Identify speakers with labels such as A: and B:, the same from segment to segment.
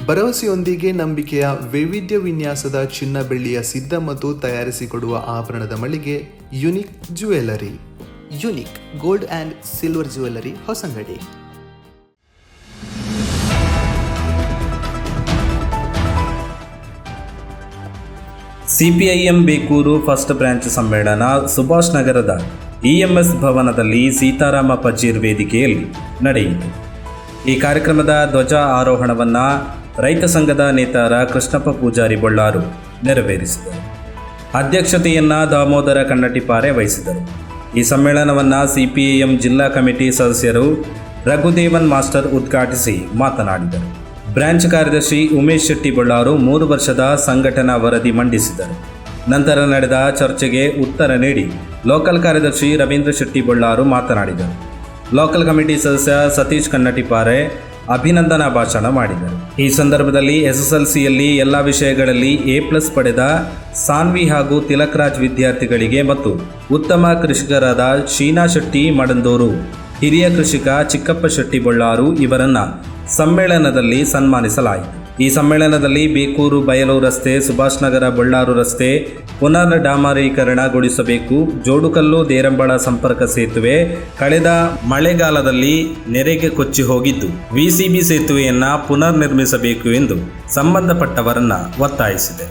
A: ಭರವಸೆಯೊಂದಿಗೆ ನಂಬಿಕೆಯ ವೈವಿಧ್ಯ ವಿನ್ಯಾಸದ ಚಿನ್ನ ಬೆಳ್ಳಿಯ ಸಿದ್ಧ ಮತ್ತು ತಯಾರಿಸಿಕೊಡುವ ಆಭರಣದ ಮಳಿಗೆ unique jewellery. Unique gold and silver jewellery, Hosangadi.
B: CPIM Bekur first branch ಸಮ್ಮೇಳನ ಸುಭಾಷ್ ನಗರದ ಇಎಂಎಸ್ ಭವನದಲ್ಲಿ ಸೀತಾರಾಮ ಪಜೀರ್ ವೇದಿಕೆಯಲ್ಲಿ ನಡೆಯಿತು. ಈ ಕಾರ್ಯಕ್ರಮದ ಧ್ವಜ ಆರೋಹಣವನ್ನು ರೈತ ಸಂಘದ ನೇತಾರ ಕೃಷ್ಣಪ್ಪ ಪೂಜಾರಿ ಬೊಳ್ಳಾರು ನೆರವೇರಿಸಿದರು. ಅಧ್ಯಕ್ಷತೆಯನ್ನು ದಾಮೋದರ ಕನ್ನಟಿಪಾರೆ ವಹಿಸಿದರು. ಈ ಸಮ್ಮೇಳನವನ್ನು ಸಿಪಿಐಎಂ ಜಿಲ್ಲಾ ಕಮಿಟಿ ಸದಸ್ಯರು ರಘುದೇವನ್ ಮಾಸ್ಟರ್ ಉದ್ಘಾಟಿಸಿ ಮಾತನಾಡಿದರು. ಬ್ರಾಂಚ್ ಕಾರ್ಯದರ್ಶಿ ಉಮೇಶ್ ಶೆಟ್ಟಿ ಬೊಳ್ಳಾರು 3 ವರ್ಷದ ಸಂಘಟನಾ ವರದಿ ಮಂಡಿಸಿದರು. ನಂತರ ನಡೆದ ಚರ್ಚೆಗೆ ಉತ್ತರ ನೀಡಿ ಲೋಕಲ್ ಕಾರ್ಯದರ್ಶಿ ರವೀಂದ್ರ ಶೆಟ್ಟಿ ಬೊಳ್ಳಾರು ಮಾತನಾಡಿದರು. ಲೋಕಲ್ ಕಮಿಟಿ ಸದಸ್ಯ ಸತೀಶ್ ಕನ್ನಟಿಪಾರೆ ಅಭಿನಂದನಾ ಭಾಷಣ ಮಾಡಿದರು. ಈ ಸಂದರ್ಭದಲ್ಲಿ ಎಸ್ಎಸ್ಎಲ್ಸಿಯಲ್ಲಿ ಎಲ್ಲ ವಿಷಯಗಳಲ್ಲಿ A+ ಪಡೆದ ಸಾನ್ವಿ ಹಾಗೂ ತಿಲಕ್ ರಾಜ್ ವಿದ್ಯಾರ್ಥಿಗಳಿಗೆ ಮತ್ತು ಉತ್ತಮ ಕೃಷಿಕರಾದ ಶೀನಾ ಶೆಟ್ಟಿ ಮಡಂದೂರು, ಹಿರಿಯ ಕೃಷಿಕ ಚಿಕ್ಕಪ್ಪ ಶೆಟ್ಟಿ ಬೊಳ್ಳಾರು ಇವರನ್ನು ಸಮ್ಮೇಳನದಲ್ಲಿ ಸನ್ಮಾನಿಸಲಾಯಿತು. ಈ ಸಮ್ಮೇಳನದಲ್ಲಿ ಬೇಕೂರು ಬಯಲು ರಸ್ತೆ, ಸುಭಾಷ್ ನಗರ ಬೊಳ್ಳಾರು ರಸ್ತೆ ಪುನರ್ ಡಾಮರೀಕರಣಗೊಳಿಸಬೇಕು, ಜೋಡುಕಲ್ಲು ದೇರಂಬಳ ಸಂಪರ್ಕ ಸೇತುವೆ ಕಳೆದ ಮಳೆಗಾಲದಲ್ಲಿ ನೆರೆಗೆ ಕೊಚ್ಚಿ ಹೋಗಿದ್ದು VCB ಸೇತುವೆಯನ್ನು ಪುನರ್ ನಿರ್ಮಿಸಬೇಕು ಎಂದು ಸಂಬಂಧಪಟ್ಟವರನ್ನು ಒತ್ತಾಯಿಸಿದೆ.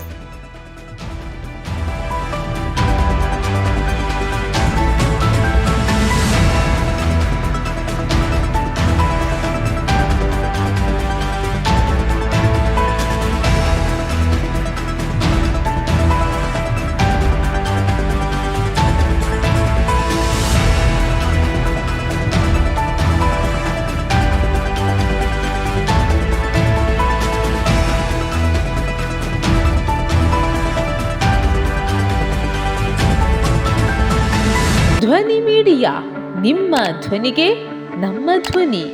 C: ಧ್ವನಿ ಮೀಡಿಯಾ, ನಿಮ್ಮ ಧ್ವನಿಗೆ ನಮ್ಮ ಧ್ವನಿ.